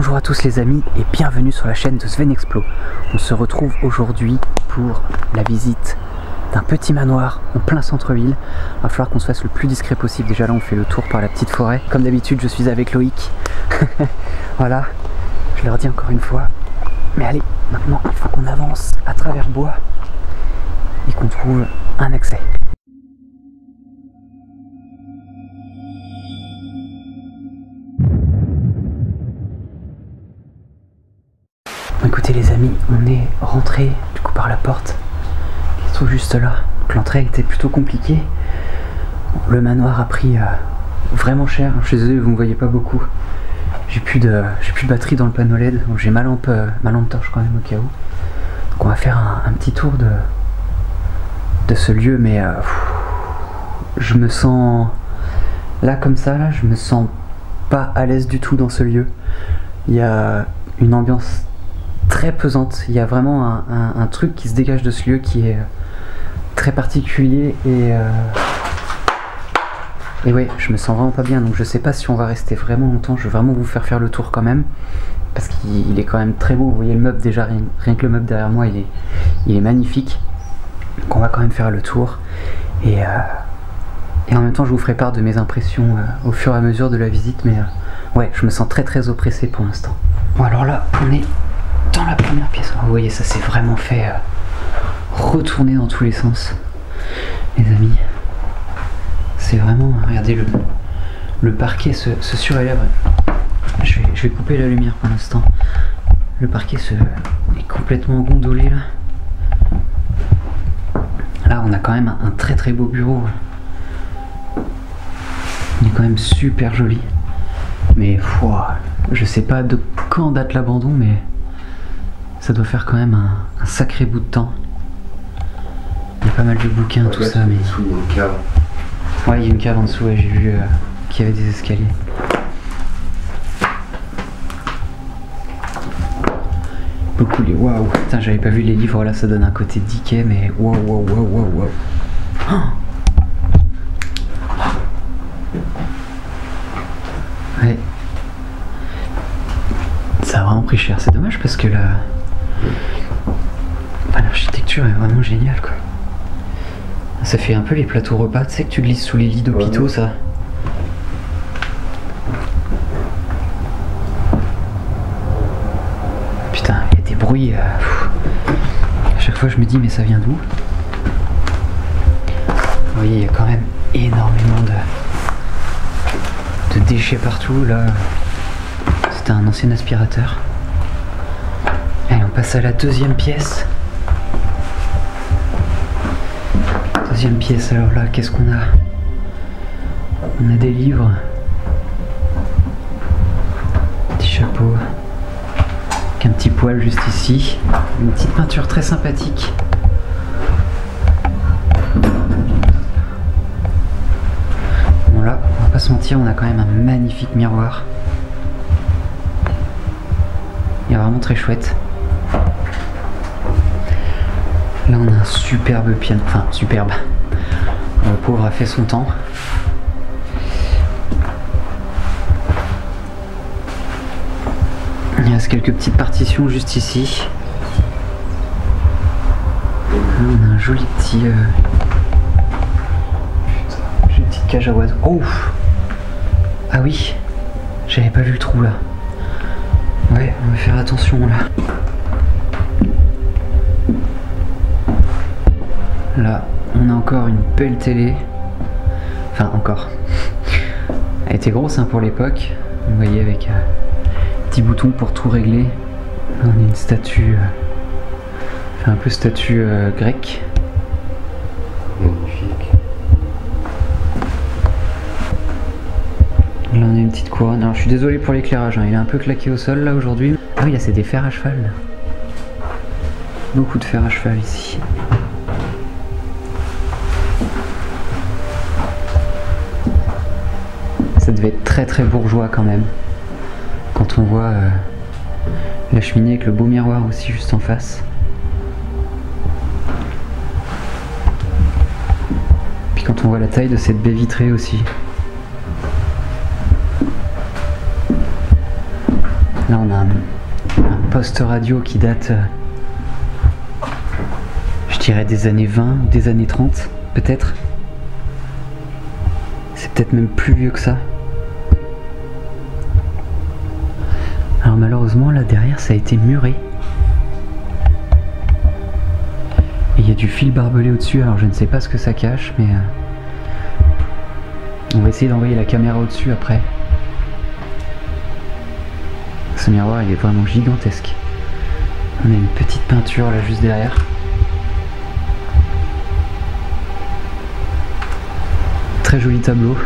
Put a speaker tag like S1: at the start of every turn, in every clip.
S1: Bonjour à tous les amis et bienvenue sur la chaîne de Sven Explo. On se retrouve aujourd'hui pour la visite d'un petit manoir en plein centre-ville. Il va falloir qu'on se fasse le plus discret possible. Déjà là on fait le tour par la petite forêt. Comme d'habitude je suis avec Loïc. Voilà, je leur dis encore une fois. Mais allez, maintenant il faut qu'on avance à travers bois et qu'on trouve un accès. Écoutez les amis, on est rentré du coup par la porte qui se trouve juste là. Donc l'entrée était plutôt compliquée. Le manoir a pris vraiment cher. Je suis désolé, vous ne me voyez pas beaucoup. J'ai plus de batterie dans le panneau LED, donc j'ai ma lampe torche quand même au cas où. Donc on va faire un petit tour de ce lieu, mais je me sens là comme ça, là, je me sens pas à l'aise du tout dans ce lieu. Il y a une ambiance très pesante, il y a vraiment un truc qui se dégage de ce lieu qui est très particulier et ouais, je me sens vraiment pas bien, donc je sais pas si on va rester vraiment longtemps. Je vais vraiment vous faire le tour quand même parce qu'il est quand même très beau. Vous voyez le meuble déjà, rien que le meuble derrière moi il est magnifique, donc on va quand même faire le tour et en même temps je vous ferai part de mes impressions au fur et à mesure de la visite, mais ouais, je me sens très oppressé pour l'instant. Bon, alors là on est dans la première pièce. Vous voyez, ça s'est vraiment fait retourner dans tous les sens, les amis. C'est vraiment, regardez, le parquet se surélève. Je vais couper la lumière pour l'instant. Le parquet est complètement gondolé là. Là on a quand même un très beau bureau. Il est quand même super joli. Mais je sais pas de quand date l'abandon, mais ça doit faire quand même un sacré bout de temps. Il y a pas mal de bouquins, tout ça, mais...
S2: Dessous, il y a une cave.
S1: Ouais, il y a une cave en dessous, ouais, j'ai vu qu'il y avait des escaliers. Beaucoup les... Waouh, putain, j'avais pas vu les livres, là, ça donne un côté Dickey, mais waouh. Oh, ouais. Ça a vraiment pris cher, c'est dommage parce que l'architecture est vraiment géniale quoi. Ça fait un peu les plateaux repas, tu sais que tu glisses sous les lits d'hôpitaux, ça. Putain, il y a des bruits. À chaque fois je me dis mais ça vient d'où? Vous voyez, il y a quand même énormément de déchets partout là. C'était un ancien aspirateur. Allez, on passe à la deuxième pièce. Deuxième pièce, alors là, qu'est-ce qu'on a? On a des livres. Petit chapeau. Avec un petit poêle juste ici. Une petite peinture très sympathique. Bon là, on va pas se mentir, on a quand même un magnifique miroir. Il est vraiment très chouette. Là on a un superbe piano, enfin superbe. Le pauvre a fait son temps. Il reste quelques petites partitions juste ici. Là on a un joli petit... Une petite cage à oiseaux. Oh! Ah oui! J'avais pas vu le trou là. Ouais, on va faire attention là. Là, on a encore une belle télé. Enfin, encore. Elle était grosse hein, pour l'époque. Vous voyez, avec petit bouton pour tout régler. Là, on a une statue. Enfin, un peu statue grecque.
S2: Magnifique.
S1: Là, on a une petite couronne. Alors, je suis désolé pour l'éclairage, hein. Il est un peu claqué au sol là aujourd'hui. Ah oui, là, c'est des fers à cheval. Là. Beaucoup de fers à cheval ici. Ça devait être très bourgeois quand même. Quand on voit la cheminée avec le beau miroir aussi juste en face. Puis quand on voit la taille de cette baie vitrée aussi. Là on a un poste radio qui date, je dirais des années 20, des années 30 peut-être. C'est peut-être même plus vieux que ça. Alors malheureusement là derrière ça a été muré. Et il y a du fil barbelé au-dessus, alors je ne sais pas ce que ça cache, mais on va essayer d'envoyer la caméra au-dessus après. Ce miroir il est vraiment gigantesque. On a une petite peinture là juste derrière. Très joli tableau.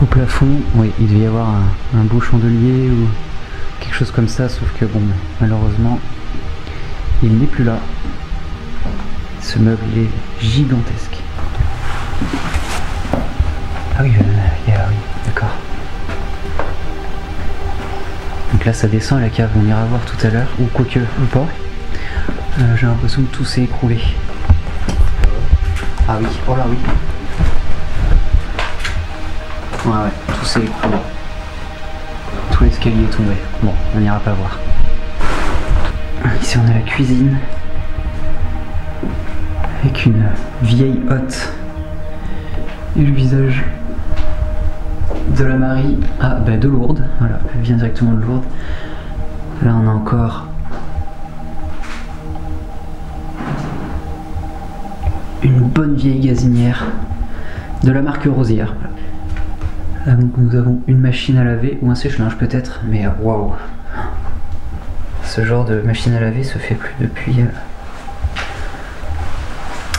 S1: Au plafond, oui, il devait y avoir un beau chandelier ou quelque chose comme ça, sauf que bon, malheureusement, il n'est plus là. Ce meuble est gigantesque. Ah oui, oui, d'accord. Donc là, ça descend à la cave, on ira voir tout à l'heure, ou quoique, ou pas. J'ai l'impression que tout s'est écroulé. Ah oui, oh là oui. Ouais, tout s'est écroulé. Tout l'escalier est tombé. Bon, on n'ira pas voir. Ici on a la cuisine. Avec une vieille hotte. Et le visage de la Marie. Ah, bah de Lourdes. Voilà, elle vient directement de Lourdes. Là on a encore une bonne vieille gazinière de la marque Rosière. Là donc nous avons une machine à laver ou un sèche-linge peut-être, mais waouh, ce genre de machine à laver se fait plus depuis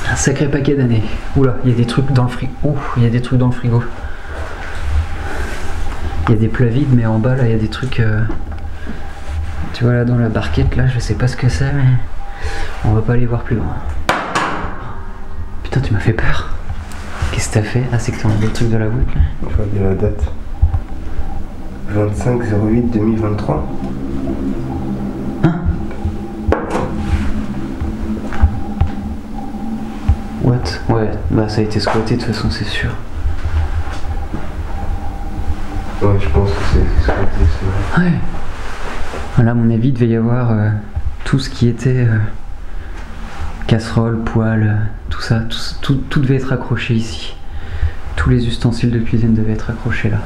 S1: un sacré paquet d'années. Oula, il y a des trucs dans le frigo. Ouh, il y a des trucs dans le frigo. Il y a des plats vides, mais en bas là il y a des trucs. Tu vois là dans la barquette là, je sais pas ce que c'est, mais on va pas aller voir plus loin. Putain, tu m'as fait peur. Qu'est-ce que t'as fait? Ah, c'est que t'as enlevé le truc de la boîte là.
S2: Je vois bien la date. 25/08/2023.
S1: Hein? What? Ouais, bah ça a été squatté de toute façon, c'est sûr.
S2: Ouais, je pense que c'est squatté, c'est vrai.
S1: Ouais. Là, à mon avis, il devait y avoir tout ce qui était casserole, poêle, tout ça, tout devait être accroché ici. Tous les ustensiles de cuisine devaient être accrochés là.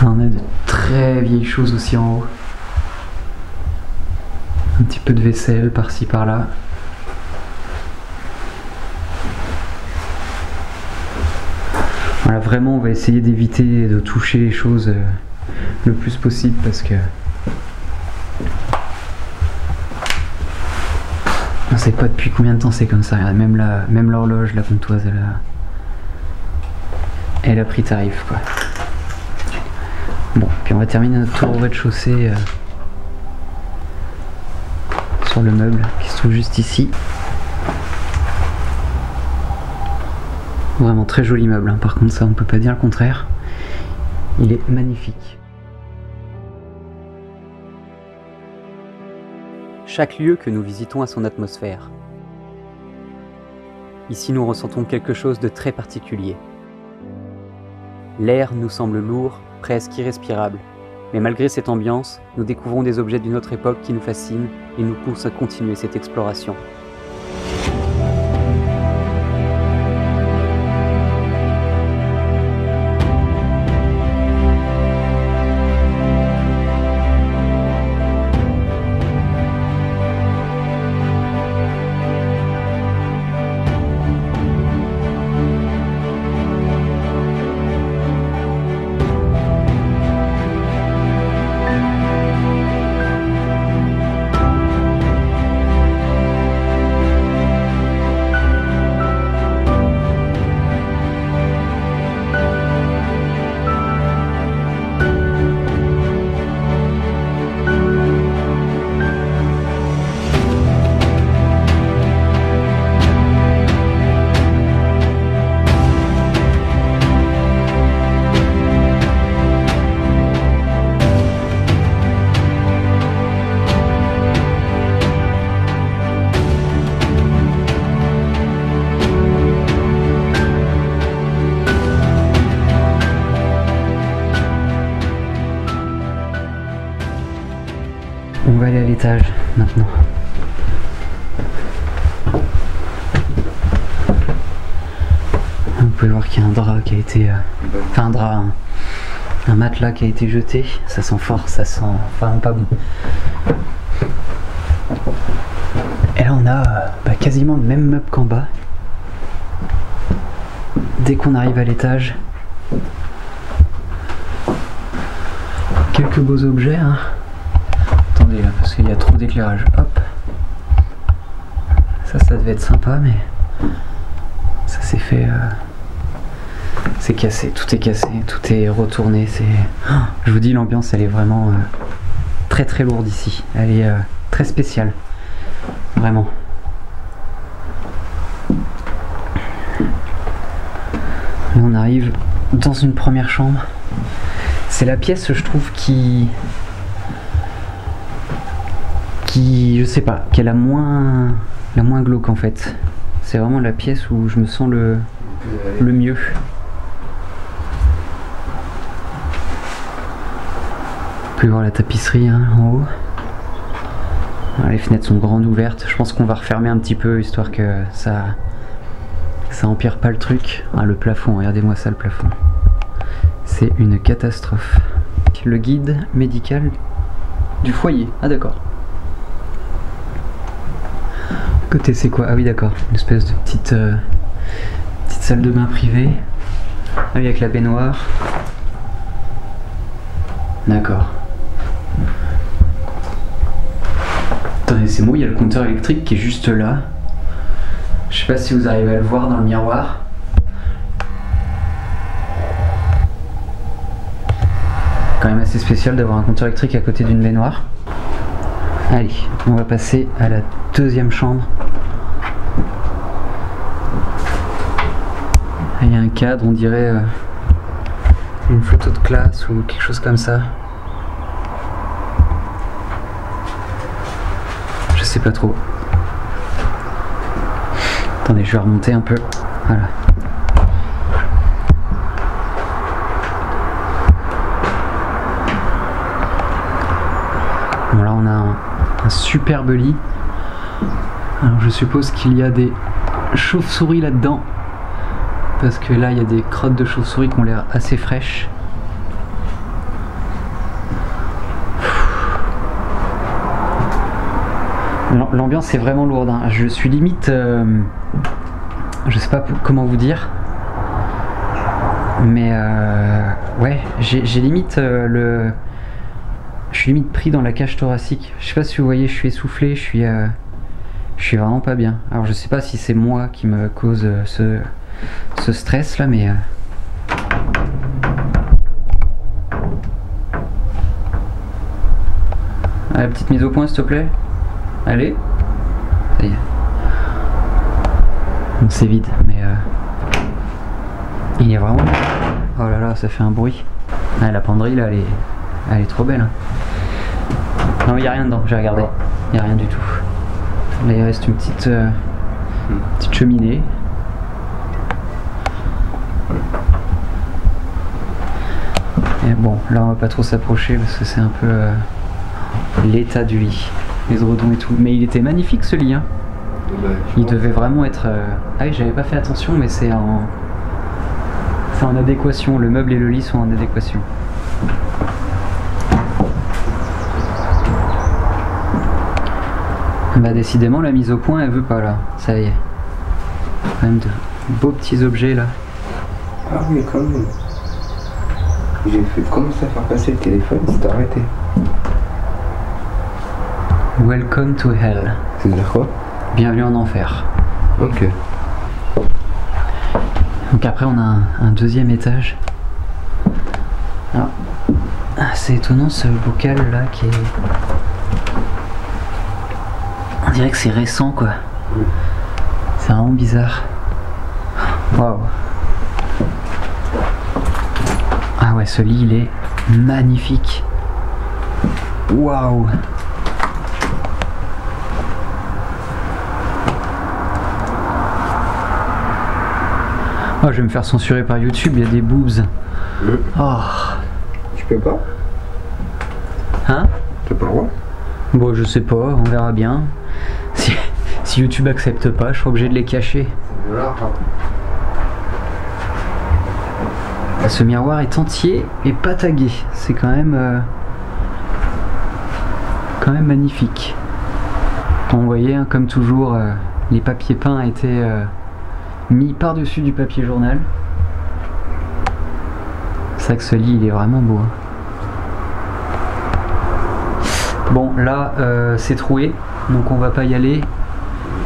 S1: On a de très vieilles choses aussi en haut. Un petit peu de vaisselle par-ci par-là. Voilà, vraiment on va essayer d'éviter de toucher les choses le plus possible parce que on sait pas depuis combien de temps c'est comme ça. Même l'horloge, la comptoise, elle a pris tarif quoi. Bon, puis on va terminer notre tour au rez-de-chaussée sur le meuble qui se trouve juste ici. Vraiment très joli meuble, hein. Par contre ça on peut pas dire le contraire. Il est magnifique. Chaque lieu que nous visitons a son atmosphère. Ici nous ressentons quelque chose de très particulier. L'air nous semble lourd, presque irrespirable. Mais malgré cette ambiance, nous découvrons des objets d'une autre époque qui nous fascinent et nous poussent à continuer cette exploration. On va aller à l'étage maintenant. Vous pouvez voir qu'il y a un drap qui a été... enfin un drap, un matelas qui a été jeté. Ça sent fort, ça sent vraiment pas bon. Et là on a quasiment le même meuble qu'en bas. Dès qu'on arrive à l'étage, quelques beaux objets. Hein. Attendez là, parce qu'il y a trop d'éclairage. Hop. Ça devait être sympa, mais ça s'est fait. C'est cassé, tout est retourné. Je vous dis, l'ambiance elle est vraiment très très lourde ici. Elle est très spéciale. Vraiment. Là on arrive dans une première chambre. C'est la pièce, je trouve, qui je sais pas, qui est la moins glauque en fait. C'est vraiment la pièce où je me sens le mieux. Vous pouvez voir la tapisserie hein, en haut. Alors, les fenêtres sont grandes ouvertes. Je pense qu'on va refermer un petit peu histoire que ça empire pas le truc. Ah, le plafond, regardez-moi ça, le plafond. C'est une catastrophe. Le guide médical du foyer. Ah d'accord. Côté c'est quoi? Ah oui d'accord. Une espèce de petite salle de bain privée. Ah oui, avec la baignoire. D'accord. Attendez, c'est moi, il y a le compteur électrique qui est juste là. Je sais pas si vous arrivez à le voir dans le miroir. Quand même assez spécial d'avoir un compteur électrique à côté d'une baignoire. Allez, on va passer à la deuxième chambre. Il y a un cadre, on dirait une photo de classe ou quelque chose comme ça. Je sais pas trop. Attendez, je vais remonter un peu. Voilà. Bon, là on a un superbe lit. Alors je suppose qu'il y a des chauves-souris là-dedans. Parce que là il y a des crottes de chauves-souris qui ont l'air assez fraîches. L'ambiance est vraiment lourde. Hein. Je suis limite... je sais pas comment vous dire. Mais ouais, j'ai limite le... Je suis limite pris dans la cage thoracique. Je sais pas si vous voyez, je suis essoufflé, je suis vraiment pas bien. Alors je sais pas si c'est moi qui me cause ce stress là, mais... Allez, petite mise au point s'il te plaît. Allez. Ça y est. Bon, c'est vide, mais... Il y a vraiment... Oh là là, ça fait un bruit. Ah, la penderie là, elle est trop belle. Hein. Non, il n'y a rien dedans, j'ai regardé. Il n'y a rien du tout. Là, il reste une petite cheminée. Et bon, là, on va pas trop s'approcher parce que c'est un peu l'état du lit. Les édredons et tout. Mais il était magnifique ce lit. Hein. Il devait vraiment être... Ah oui, j'avais pas fait attention, mais c'est en adéquation. Le meuble et le lit sont en adéquation. Bah décidément la mise au point elle veut pas là, ça y est. Quand même de beaux petits objets là.
S2: Ah oui quand même. J'ai fait commencer à faire passer le téléphone, c'est arrêté.
S1: Welcome to hell.
S2: C'est-à-dire quoi?
S1: Bienvenue en enfer.
S2: Ok.
S1: Donc après on a un deuxième étage. Alors, c'est étonnant ce bocal là qui est... On dirait que c'est récent quoi. C'est vraiment bizarre. Waouh. Ah ouais, ce lit il est magnifique. Waouh. Oh, je vais me faire censurer par YouTube, il y a des boobs. Oh.
S2: Tu peux pas?
S1: Hein?
S2: T'as pas le droit?
S1: Bon, je sais pas, on verra bien. Si YouTube accepte pas, je serai obligé de les cacher. Ce miroir est entier et pas tagué. C'est quand même magnifique. Vous voyez, hein, comme toujours, les papiers peints étaient mis par-dessus du papier journal. C'est vrai que ce lit, il est vraiment beau. Hein. Bon, là, c'est troué, donc on va pas y aller.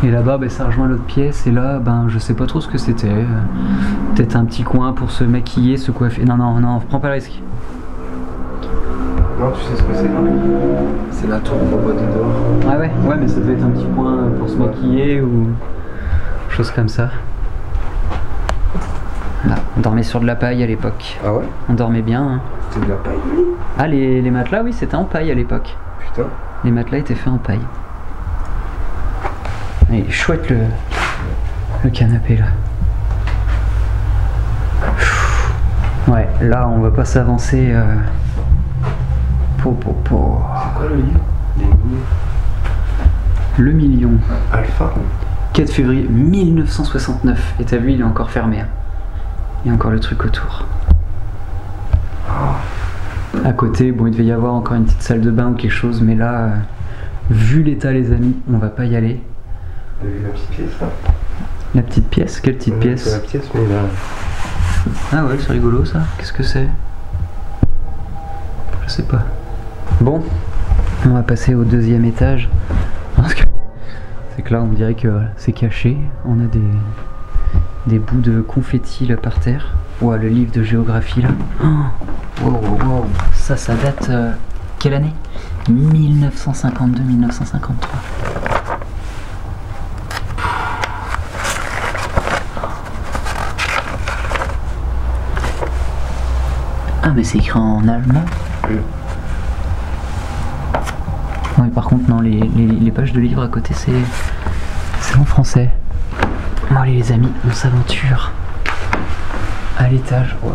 S1: Et là-bas, ça rejoint l'autre pièce. Et là, je sais pas trop ce que c'était. Peut-être un petit coin pour se maquiller, se coiffer. Non, prends pas le risque.
S2: Non, tu sais ce que c'est? C'est la tour qu'on voit de dehors.
S1: Ah ouais, mais ça devait être un petit coin pour se maquiller ou chose comme ça. Là, on dormait sur de la paille à l'époque.
S2: Ah ouais?
S1: On dormait bien. Hein.
S2: C'était de la paille, oui.
S1: Ah, les matelas, oui, c'était en paille à l'époque.
S2: Putain.
S1: Les matelas étaient faits en paille. Il est chouette le canapé là. Ouais, là on va pas s'avancer.
S2: C'est quoi le livre?
S1: Le million.
S2: Alpha.
S1: 4 février 1969. Et t'as vu, il est encore fermé. Hein. Il y a encore le truc autour. À côté, bon, il devait y avoir encore une petite salle de bain ou quelque chose, mais là, vu l'état, les amis, on va pas y aller.
S2: T'as vu la petite pièce là?
S1: La petite pièce? Quelle petite pièce?
S2: C'est la pièce, mais là.
S1: Ah ouais, c'est rigolo ça. Qu'est-ce que c'est? Je sais pas. Bon, on va passer au deuxième étage. C'est que là, on dirait que c'est caché. On a des bouts de confetti là par terre. Ouah, le livre de géographie là. Oh, wow. Ça date. Quelle année? 1952-1953. Ah, mais c'est écrit en allemand. Oui, par contre, non, les pages de livres à côté, c'est en français. Bon, allez, les amis, on s'aventure à l'étage. Wow.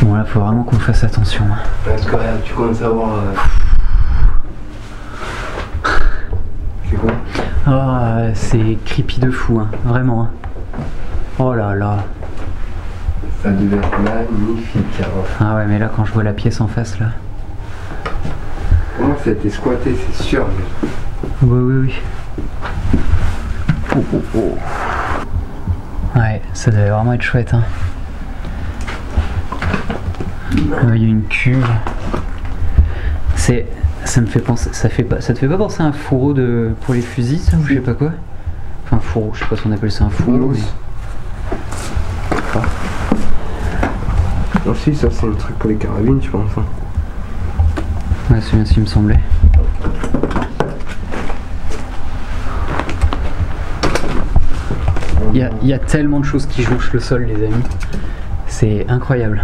S1: Bon, là, faut vraiment qu'on fasse attention. Hein.
S2: Parce que tu commences à voir. C'est quoi?
S1: Oh, c'est creepy de fou, hein. Vraiment. Hein. Oh là là.
S2: Ça devait être magnifique avant.
S1: Ah ouais, mais là, quand je vois la pièce en face, là.
S2: Comment ça a été squatté, c'est sûr. Mais...
S1: Oui. Oh. Ouais, ça devait vraiment être chouette, hein. Il y a une cuve. Ça me fait penser. Ça te fait pas penser à un fourreau pour les fusils, ça, ou je sais pas quoi? Enfin, un fourreau, je sais pas si on appelle ça un fourreau. Mais...
S2: Non, si, ça c'est le truc pour les carabines, tu penses. Hein.
S1: Ouais, c'est bien ce qui me semblait. Il y a tellement de choses qui jonchent le sol, les amis. C'est incroyable.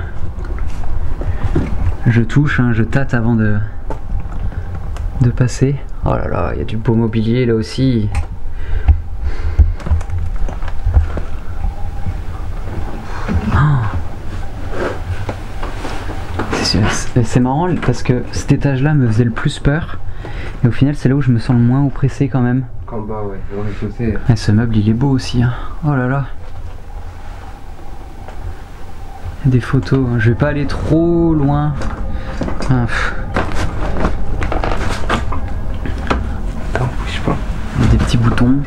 S1: Je touche, hein, je tâte avant de passer. Oh là là, il y a du beau mobilier là aussi. C'est marrant parce que cet étage là me faisait le plus peur et au final c'est là où je me sens le moins oppressé quand même.
S2: En bas, ouais, dans les chaussées.
S1: Et ce meuble il est beau aussi, hein. Oh là là. Des photos, je vais pas aller trop loin. Ah,
S2: non, bouge pas.
S1: Des petits boutons.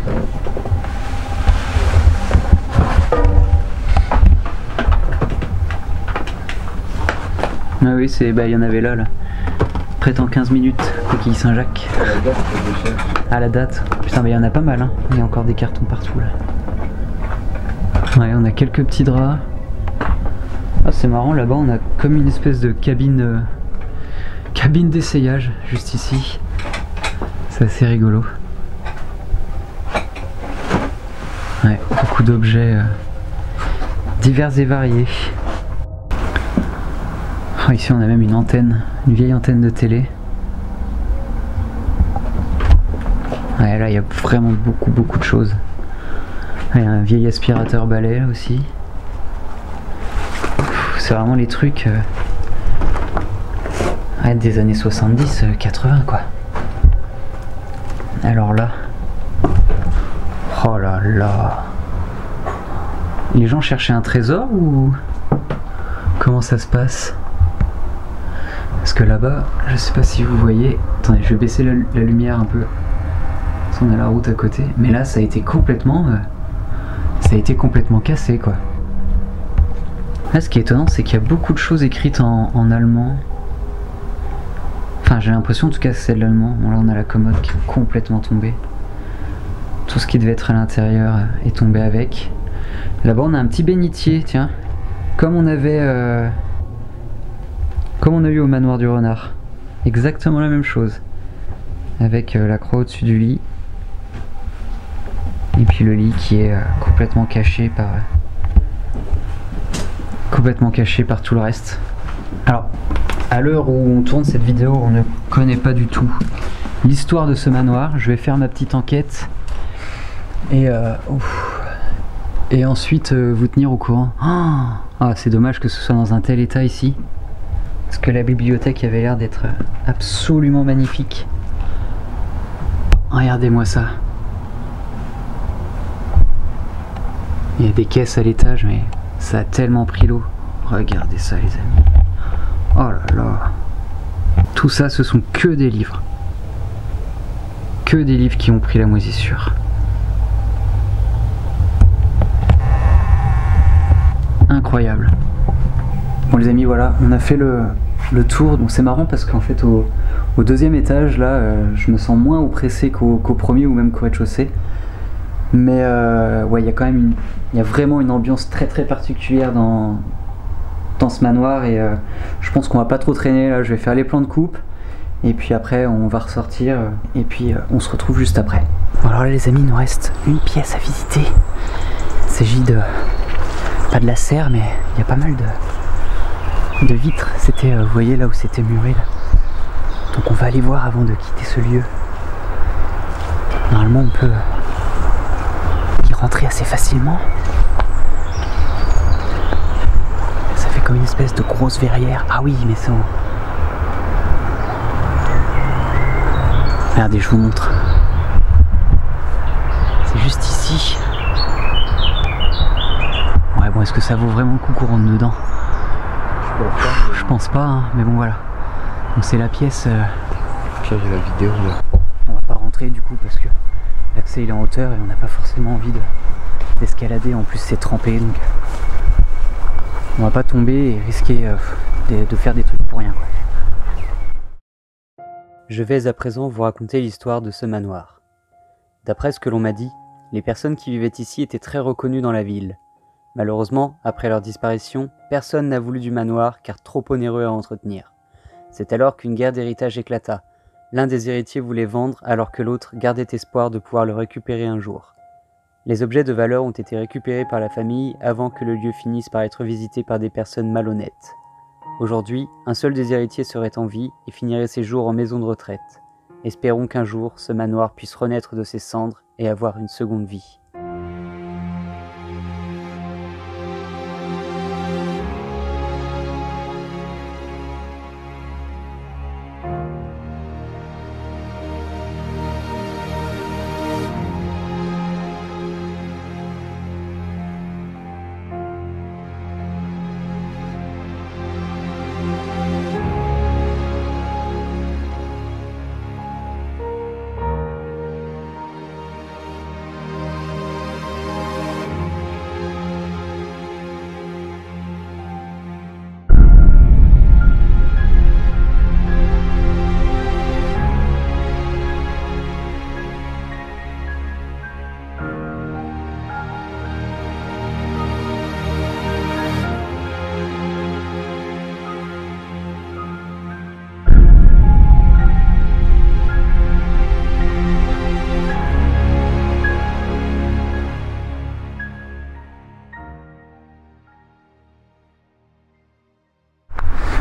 S1: Ah oui, il y en avait là. Prêt en 15 minutes, coquille Saint-Jacques.
S2: À la date, c'est cher.
S1: À la date. Putain, mais il y en a pas mal, hein. Il y a encore des cartons partout là. Ouais, on a quelques petits draps. Ah, c'est marrant, là-bas on a comme une espèce de cabine d'essayage juste ici. C'est assez rigolo. Ouais, beaucoup d'objets divers et variés. Oh, ici on a même une vieille antenne de télé. Ouais, là il y a vraiment beaucoup de choses. Il y a un vieil aspirateur balai là aussi. C'est vraiment les trucs des années 70, 80 quoi. Alors là... Oh là là... Les gens cherchaient un trésor ou... Comment ça se passe? Parce que là-bas, je sais pas si vous voyez... Attendez, je vais baisser la lumière un peu. Parce qu'on a la route à côté. Mais là, ça a été complètement... cassé, quoi. Là, ce qui est étonnant, c'est qu'il y a beaucoup de choses écrites en allemand. Enfin, j'ai l'impression, en tout cas, que c'est de l'allemand. Bon, là, on a la commode qui est complètement tombée. Tout ce qui devait être à l'intérieur est tombé avec. Là-bas, on a un petit bénitier, tiens. Comme on avait... Comme on a eu au manoir du renard. Exactement la même chose. Avec la croix au-dessus du lit. Et puis le lit qui est complètement caché par tout le reste. Alors, à l'heure où on tourne cette vidéo, on ne connaît pas du tout l'histoire de ce manoir. Je vais faire ma petite enquête et ensuite vous tenir au courant. Ah, c'est dommage que ce soit dans un tel état ici, parce que la bibliothèque avait l'air d'être absolument magnifique. Regardez-moi ça. Il y a des caisses à l'étage, mais ça a tellement pris l'eau. Regardez ça, les amis. Oh là là. Tout ça, ce sont que des livres. Que des livres qui ont pris la moisissure. Incroyable. Bon les amis, voilà, on a fait le tour. Donc c'est marrant parce qu'en fait au deuxième étage, là, je me sens moins oppressé qu'au premier ou même qu'au rez-de-chaussée. Mais ouais, il y a quand même il y a vraiment une ambiance très très particulière dans ce manoir et je pense qu'on va pas trop traîner là. Je vais faire les plans de coupe et puis après on va ressortir et puis on se retrouve juste après. Bon, alors là les amis, il nous reste une pièce à visiter. Il s'agit de... pas de la serre, mais il y a pas mal de vitres. C'était, vous voyez là où c'était muré là. Donc on va aller voir avant de quitter ce lieu. Normalement on peut y rentrer assez facilement. Ça fait comme une espèce de grosse verrière. Ah oui, mais ça... Regardez, je vous montre. C'est juste ici. Ouais, bon, est-ce que ça vaut vraiment le coup qu'on rentre dedans? Je pense pas, hein, mais bon voilà. Donc c'est la pièce...
S2: Puis il y a la vidéo là.
S1: On va pas rentrer du coup parce que l'accès il est en hauteur et on n'a pas forcément envie d'escalader. En plus c'est trempé, donc on va pas tomber et risquer de faire des trucs pour rien, quoi. Je vais à présent vous raconter l'histoire de ce manoir. D'après ce que l'on m'a dit, les personnes qui vivaient ici étaient très reconnues dans la ville. Malheureusement, après leur disparition, personne n'a voulu du manoir car trop onéreux à entretenir. C'est alors qu'une guerre d'héritage éclata. L'un des héritiers voulait vendre alors que l'autre gardait espoir de pouvoir le récupérer un jour. Les objets de valeur ont été récupérés par la famille avant que le lieu finisse par être visité par des personnes malhonnêtes. Aujourd'hui, un seul des héritiers serait en vie et finirait ses jours en maison de retraite. Espérons qu'un jour, ce manoir puisse renaître de ses cendres et avoir une seconde vie.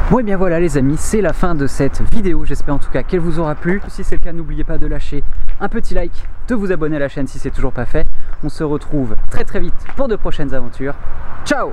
S1: Bon et bien voilà les amis, c'est la fin de cette vidéo, j'espère en tout cas qu'elle vous aura plu. Si c'est le cas, n'oubliez pas de lâcher un petit like, de vous abonner à la chaîne si c'est toujours pas fait. On se retrouve très très vite pour de prochaines aventures. Ciao!